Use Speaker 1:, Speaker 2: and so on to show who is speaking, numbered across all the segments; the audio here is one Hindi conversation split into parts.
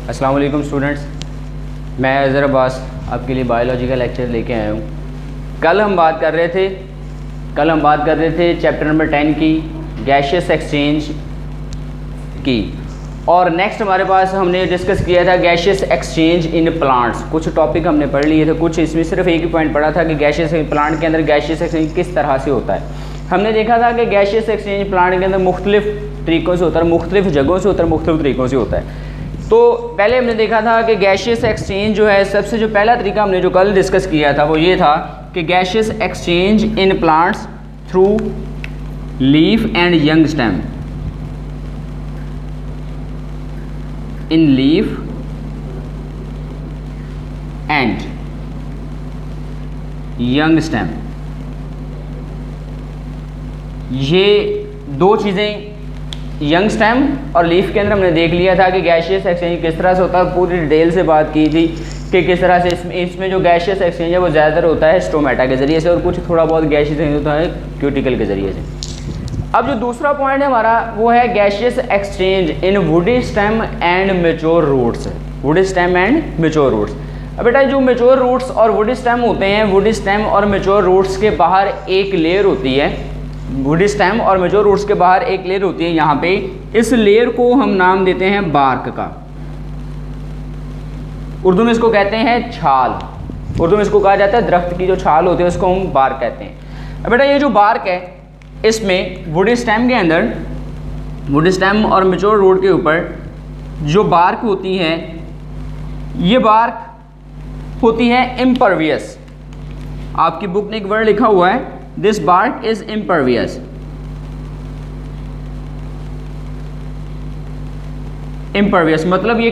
Speaker 1: अस्सलाम वालेकुम स्टूडेंट्स, मैं अज़हर अब्बास आपके लिए बायोलॉजी का लेक्चर लेके आया हूँ। कल हम बात कर रहे थे चैप्टर नंबर 10 की गैशियस एक्सचेंज की, और नेक्स्ट हमारे पास हमने डिस्कस किया था गैशियस एक्सचेंज इन प्लांट्स। कुछ टॉपिक हमने पढ़ लिए थे, कुछ इसमें सिर्फ एक ही पॉइंट पढ़ा था कि गैशियस प्लांट के अंदर गैशियस एक्सचेंज किस तरह से होता है। हमने देखा था कि गैशियस एक्सचेंज प्लांट के अंदर मुख्तलिफ तरीक़ों से होता है, मुख्तलिफ जगहों से होता है, मुख्तलिफ तरीक़ों से होता है। तो पहले हमने देखा था कि गैशियस एक्सचेंज जो है, सबसे जो पहला तरीका हमने जो कल डिस्कस किया था वो ये था कि gaseous exchange in plants through leaf and young stem, in leaf and young stem. ये दो चीज़ें यंग स्टेम और लीफ के अंदर हमने देख लिया था कि गैशियस एक्सचेंज किस तरह से होता है। पूरी डिटेल से बात की थी कि किस तरह से इसमें जो गैशियस एक्सचेंज है वो ज़्यादातर होता है स्टोमेटा के ज़रिए से, और कुछ थोड़ा बहुत गैशियस एक्सचेंज होता है क्यूटिकल के ज़रिए से। अब जो दूसरा पॉइंट है हमारा वो है gaseous exchange in woody stem and mature roots. Woody stem and mature roots. अब बेटा जो मेच्योर रूट्स और वुडी स्टेम होते हैं, वुडी स्टेम और मेच्योर रूट्स के बाहर एक लेयर होती है। वुडी स्टेम और मेच्योर रूट्स के बाहर एक लेयर होती है यहाँ पे। इस लेयर को हम नाम देते हैं बार्क का। उर्दू में इसको कहते हैं छाल। उर्दू में इसको कहा जाता है दरख्त की जो छाल होती है उसको हम बार्क कहते हैं। अब बेटा ये जो बार्क है इसमें वुडी स्टेम के अंदर, वुडी स्टेम और मेच्योर रूट के ऊपर जो बार्क होती है, ये बार्क होती है इम्परवियस। आपकी बुक ने एक वर्ड लिखा हुआ है, this bark is impervious. Impervious मतलब ये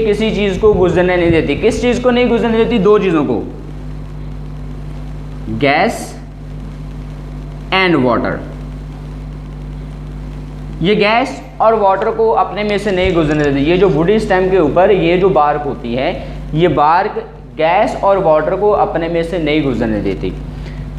Speaker 1: किसी चीज को गुजरने नहीं देती। किस चीज को नहीं गुजरने देती? दो चीजों को, गैस एंड वाटर। ये गैस और वाटर को अपने में से नहीं गुजरने देती। ये जो वुडी स्टेम के ऊपर ये जो बार्क होती है, ये बार्क गैस और वाटर को अपने में से नहीं गुजरने देती।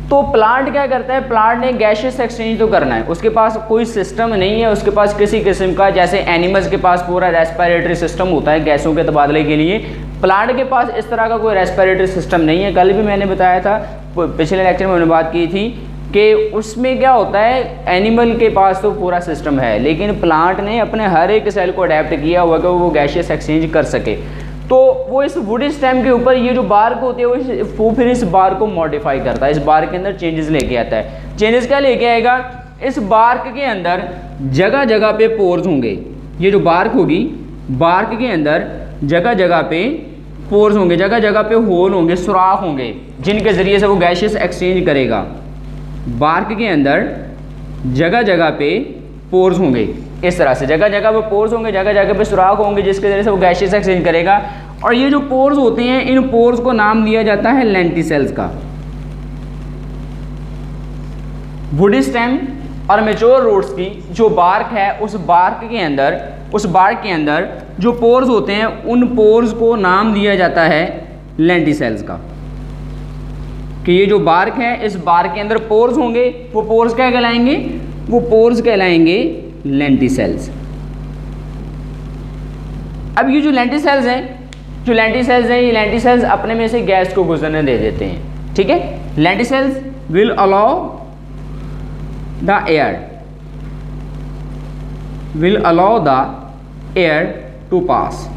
Speaker 1: तो प्लांट क्या करता है? प्लांट ने गैशियस एक्सचेंज तो करना है, उसके पास कोई सिस्टम नहीं है उसके पास किसी किस्म का। जैसे एनिमल्स के पास पूरा रेस्पिरेटरी सिस्टम होता है गैसों के तबादले के लिए, प्लांट के पास इस तरह का कोई रेस्पिरेटरी सिस्टम नहीं है। कल भी मैंने बताया था, पिछले लेक्चर में मैंने बात की थी कि उसमें क्या होता है, एनिमल के पास तो पूरा सिस्टम है, लेकिन प्लांट ने अपने हर एक सेल को अडेप्ट किया हुआ कि वो गैशियस एक्सचेंज कर सके। तो वो इस वुडी स्टेम के ऊपर ये जो बार्क होती है वो फिर इस बार्क को मॉडिफाई करता है, इस बार्क के अंदर चेंजेस लेके आता है। चेंजेस क्या लेके आएगा? इस बार्क के अंदर जगह जगह पे पोर्स होंगे। ये जो बार्क होगी, बार्क के अंदर जगह जगह पे पोर्स होंगे, जगह जगह पे होल होंगे, सुराख होंगे, जिनके ज़रिए से वो गैशियस एक्सचेंज करेगा। बार्क के अंदर जगह जगह पे पोर्स होंगे, इस तरह से जगह जगह पे पोर्स होंगे, जगह जगह पे सुराख होंगे, जिसके ज़रिए से वो गैशियस एक्सचेंज करेगा। और ये जो पोर्स होते हैं, इन पोर्स को नाम दिया जाता है लेंटिसेल्स का। वुडी स्टेम और मेच्योर रूट्स की जो बार्क है, उस बार्क के अंदर जो पोर्स होते हैं, उन पोर्स को नाम दिया जाता है लेंटिसेल्स का। कि ये जो बार्क है, इस बार्क के अंदर पोर्स होंगे, वो पोर्स क्या कहलाएंगे? वो पोर्स कहलाएंगे लेंटिसेल्स। अब ये जो लेंटिसेल्स हैं, ये लेंटिसेल्स अपने में से गैस को गुजरने दे देते हैं। ठीक है, lenticels will allow the air to pass.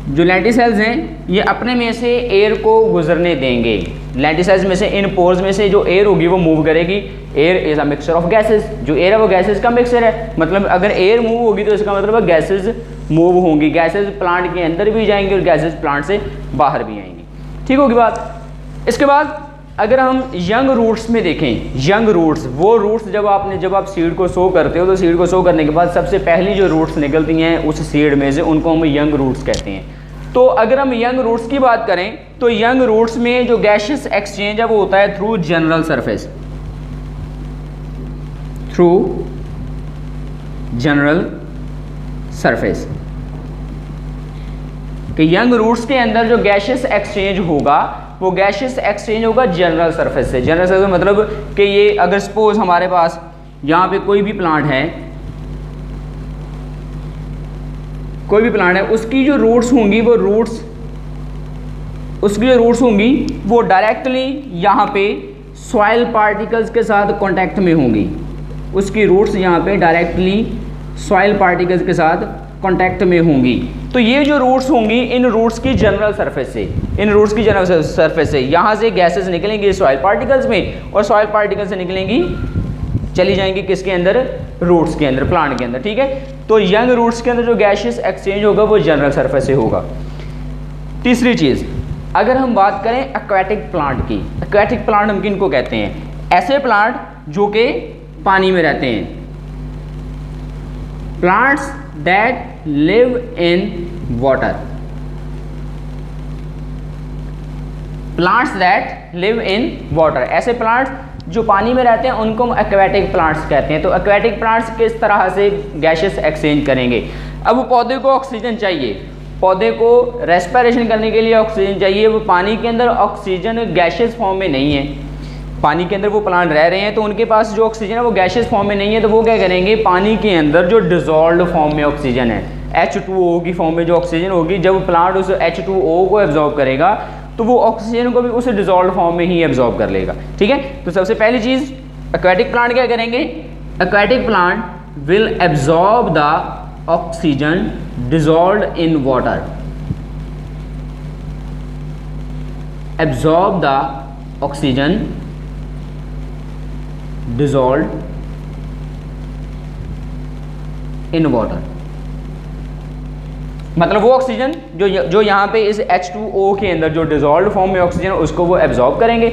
Speaker 1: जो लेंटिसेल्स हैं ये अपने में से एयर को गुजरने देंगे। लेंटिसेल्स में से, इन पोर्स में से जो एयर होगी वो मूव करेगी। Air is a mixture of gases. जो एयर है वो गैसेस का मिक्सचर है। मतलब अगर एयर मूव होगी तो इसका मतलब है गैसेस मूव होंगी। गैसेस प्लांट के अंदर भी जाएंगी और गैसेस प्लांट से बाहर भी आएंगी। ठीक होगी बात। इसके बाद अगर हम यंग रूट्स में देखें, यंग रूट्स, वो रूट्स जब आप सीड को सो करते हो, तो सीड को सो करने के बाद सबसे पहली जो रूट्स निकलती हैं उस सीड में से, उनको हम यंग रूट्स कहते हैं। तो अगर हम यंग रूट्स की बात करें तो यंग रूट्स में जो गैशियस एक्सचेंज है वो होता है through general surface, through general surface. कि यंग रूट्स के अंदर जो गैशियस एक्सचेंज होगा वो गैशियस एक्सचेंज होगा जनरल सरफेस से। जनरल सरफेस मतलब कि ये अगर सपोज हमारे पास यहाँ पे कोई भी प्लांट है, कोई भी प्लांट है, उसकी जो रूट्स होंगी वो डायरेक्टली यहाँ पे सॉइल पार्टिकल्स के साथ कांटेक्ट में होंगी। उसकी रूट्स यहाँ पे डायरेक्टली सॉइल पार्टिकल्स के साथ कांटेक्ट में होंगी। तो ये जो रूट्स होंगी, इन रूट्स की जनरल सरफेस से यहाँ से गैसेस निकलेंगी सॉइल पार्टिकल्स में, और सॉइल पार्टिकल से निकलेंगी, चली जाएंगी किसके अंदर, रूट्स के अंदर, प्लांट के अंदर। ठीक है, तो यंग रूट्स के अंदर जो गैसेस एक्सचेंज होगा वो जनरल सरफेस से होगा। तीसरी चीज़, अगर हम बात करें एक्वेटिक प्लांट की, एक्वेटिक प्लांट हम किनको कहते हैं, ऐसे प्लांट जो कि पानी में रहते हैं, plants that live in water, plants that live in water, ऐसे प्लांट्स जो पानी में रहते हैं उनको हम एक्वेटिक प्लांट्स कहते हैं। तो एक्वेटिक प्लांट्स किस तरह से गैसेस एक्सचेंज करेंगे। अब पौधे को ऑक्सीजन चाहिए, पौधे को रेस्पिरेशन करने के लिए ऑक्सीजन चाहिए, वो पानी के अंदर ऑक्सीजन गैसेस फॉर्म में नहीं है, पानी के अंदर वो प्लांट रह रहे हैं तो उनके पास जो ऑक्सीजन है वो गैसेस फॉर्म में नहीं है, तो वो क्या करेंगे, पानी के अंदर जो डिजॉल्व्ड फॉर्म में ऑक्सीजन है, H2O की फॉर्म में जो ऑक्सीजन होगी, जब प्लांट उस H2O को एब्जॉर्ब करेगा तो वो ऑक्सीजन को भी उस डिजॉल्व्ड फॉर्म में ही एब्जॉर्ब कर लेगा। ठीक है, तो सबसे पहली चीज़ एक्वेटिक प्लांट क्या करेंगे, aquatic plant will absorb the oxygen dissolved in water, absorb the oxygen dissolved in water, मतलब वो ऑक्सीजन जो यहाँ पे इस H2O के अंदर जो डिजॉल्व्ड फॉर्म में ऑक्सीजन है उसको वो एब्जॉर्ब करेंगे,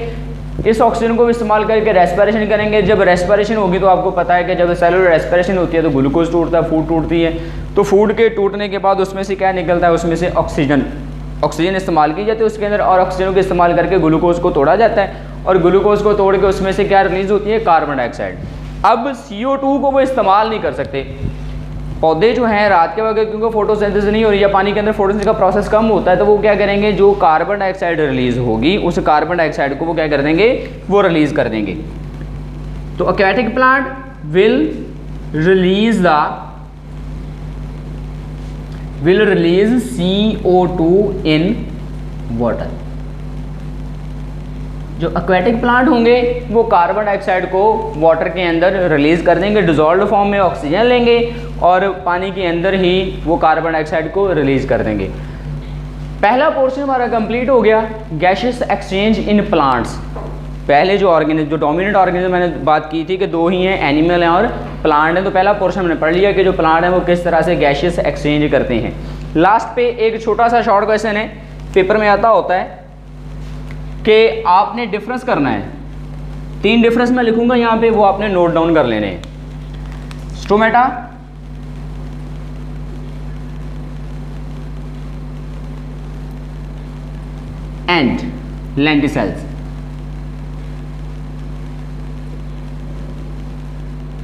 Speaker 1: इस ऑक्सीजन को इस्तेमाल करके रेस्पिरेशन करेंगे। जब रेस्पिरेशन होगी तो आपको पता है कि जब सेलुलर रेस्पिरेशन होती है तो ग्लूकोज टूटता है, फूड टूटती है, तो फूड के टूटने के बाद उसमें से क्या निकलता है, उसमें से ऑक्सीजन इस्तेमाल की जाती है उसके अंदर, और ऑक्सीजन को इस्तेमाल करके ग्लूकोज को तोड़ा जाता है, और ग्लूकोज को तोड़ के उसमें से क्या रिलीज होती है, कार्बन डाइऑक्साइड। अब CO2 को वो इस्तेमाल नहीं कर सकते पौधे जो हैं रात के वक्त, क्योंकि फोटोसिंथेसिस नहीं हो रही है, पानी के अंदर फोटोसिंथेसिस का प्रोसेस कम होता है, तो वो क्या करेंगे, जो कार्बन डाइऑक्साइड रिलीज होगी उस कार्बन डाइऑक्साइड को वो क्या कर देंगे, वो रिलीज कर देंगे। तो aquatic plant will release CO2 in water. जो एक्वेटिक प्लांट होंगे वो कार्बन डाइऑक्साइड को वाटर के अंदर रिलीज कर देंगे, डिजॉल्व्ड फॉर्म में ऑक्सीजन लेंगे और पानी के अंदर ही वो कार्बन डाइऑक्साइड को रिलीज कर देंगे। पहला पोर्शन हमारा कंप्लीट हो गया, गैसेस एक्सचेंज इन प्लांट्स। पहले जो डोमिनेंट ऑर्गेनिज्म मैंने बात की थी कि दो ही हैं, एनिमल हैं और प्लांट हैं, तो पहला पोर्शन हमने पढ़ लिया कि जो प्लांट हैं वो किस तरह से गैसेस एक्सचेंज करते हैं। लास्ट पे एक छोटा सा शॉर्ट क्वेश्चन है, पेपर में आता होता है कि आपने डिफरेंस करना है, 3 डिफरेंस मैं लिखूंगा यहाँ पे, वो आपने नोट डाउन कर लेने हैं। Stomata, and lenticels.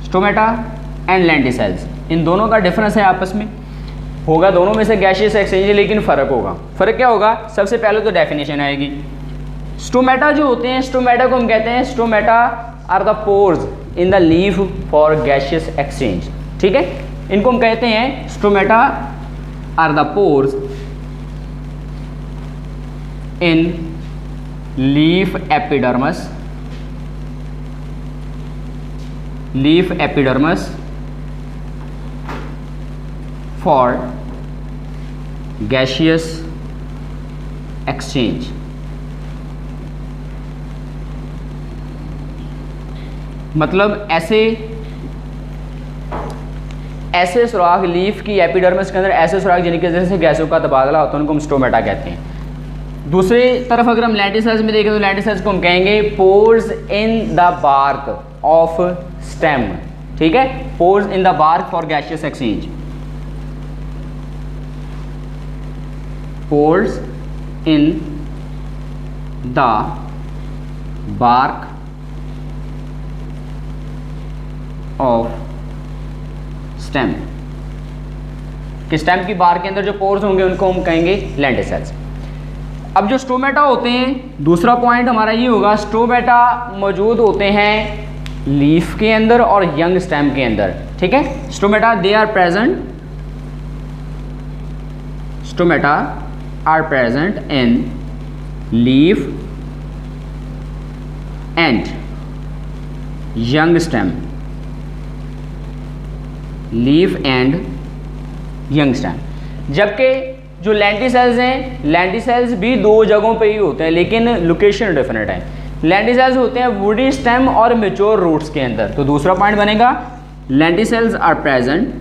Speaker 1: Stomata and lenticels, इन दोनों का डिफरेंस है आपस में, होगा दोनों में से गैसियस एक्सचेंज, लेकिन फ़र्क होगा। फ़र्क क्या होगा, सबसे पहले तो डेफिनेशन आएगी। स्टोमेटा जो होते हैं, स्टोमेटा को हम कहते हैं, stomata are the pores in the leaf for gaseous exchange. ठीक है, इनको हम कहते हैं stomata are the pores in leaf epidermis for gaseous exchange. मतलब ऐसे सुराख लीफ की एपिडर्मिस के अंदर, ऐसे सुराख जिनकी वजह से गैसों का तबादला होता है, उनको हम स्टोमेटा कहते हैं। दूसरी तरफ अगर हम लेंटिसेल्स में देखें तो लेंटिसेल्स को हम कहेंगे pores in the bark of stem. ठीक है, pores in the bark for gaseous exchange, pores in the bark of stem, कि स्टेम की बार के अंदर जो पोर्स होंगे उनको हम कहेंगे लेंटिसेल्स। अब जो स्टोमेटा होते हैं, दूसरा पॉइंट हमारा ये होगा, स्टोमेटा मौजूद होते हैं लीफ के अंदर और यंग स्टेम के अंदर। ठीक है, stomata they are present stomata are present in leaf and young stem, leaf and young stem. जबकि जो लेंटिसेल्स हैं, लेंटिसेल्स भी दो जगहों पे ही होते हैं लेकिन लोकेशन डिफरेंट है। लेंटिसेल्स होते हैं वुडी स्टेम और मेच्योर रूट्स के अंदर। तो दूसरा पॉइंट बनेगा lenticels are present,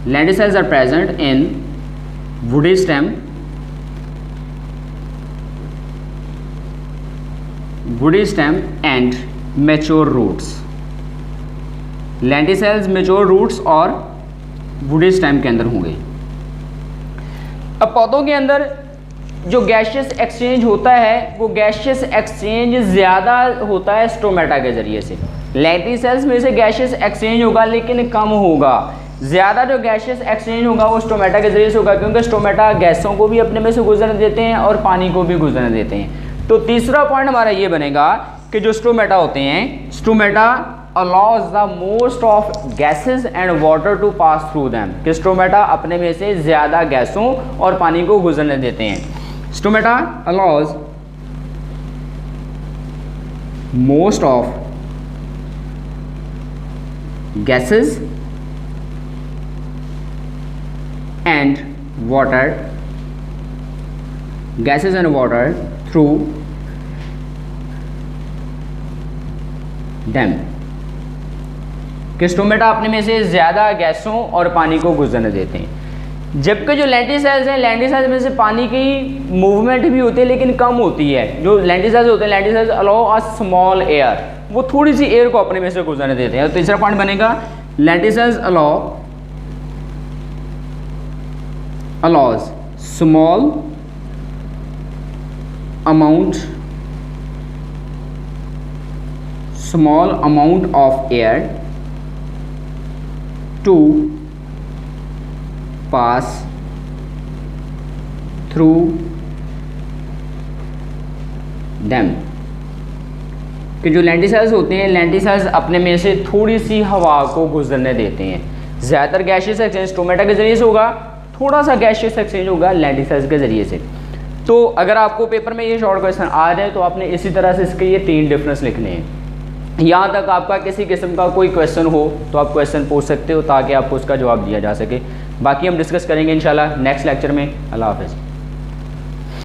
Speaker 1: lenticels are present in woody stem, woody stem and mature roots. Lenticels mature roots और वुडी स्टेम के अंदर होंगे। अब पौधों के अंदर जो गैशियस एक्सचेंज होता है वो गैशियस एक्सचेंज ज़्यादा होता है स्टोमेटा के ज़रिए से। लेंटिसेल्स में से गैशियस एक्सचेंज होगा लेकिन कम होगा। ज़्यादा जो गैशियस एक्सचेंज होगा वो स्टोमेटा के ज़रिए से होगा, क्योंकि स्टोमेटा गैसों को भी अपने में से गुजरने देते हैं और पानी को भी गुजरने देते हैं। तो तीसरा पॉइंट हमारा ये बनेगा कि जो स्टोमेटा होते हैं, stomata allows the most of gases and water to pass through them, कि स्टोमेटा अपने में से ज़्यादा गैसों और पानी को गुजरने देते हैं। Stomata allows most of gases and water, gases and water through them, कि स्टोमेटा अपने में से ज़्यादा गैसों और पानी को गुजरने देते हैं। जबकि जो लेंटिसेल्स हैं, लेंटिसेल्स में से पानी की मूवमेंट भी होती है लेकिन कम होती है। जो लेंटिसेल्स होते हैं, lenticels allow a small air, वो थोड़ी सी एयर को अपने में से गुजरने देते हैं। तो तीसरा पॉइंट बनेगा lenticels allows small amount of air to pass through them, कि जो लेंटिसेल्स होते हैं, लेंटिसेल्स अपने में से थोड़ी सी हवा को गुजरने देते हैं। ज़्यादातर गैशियस एक्सचेंज स्टोमेटा के ज़रिए से होगा, थोड़ा सा गैशियस एक्सचेंज होगा लेंटिसेल्स के ज़रिए से। तो अगर आपको पेपर में ये शॉर्ट क्वेश्चन आ रहे हैं तो आपने इसी तरह से इसके ये 3 डिफरेंस लिखने हैं। यहाँ तक आपका किसी किस्म का कोई क्वेश्चन हो तो आप क्वेश्चन पूछ सकते हो ताकि आपको उसका जवाब दिया जा सके। बाकी हम डिस्कस करेंगे इंशाल्लाह नेक्स्ट लेक्चर में। अल्लाह हाफ़िज़।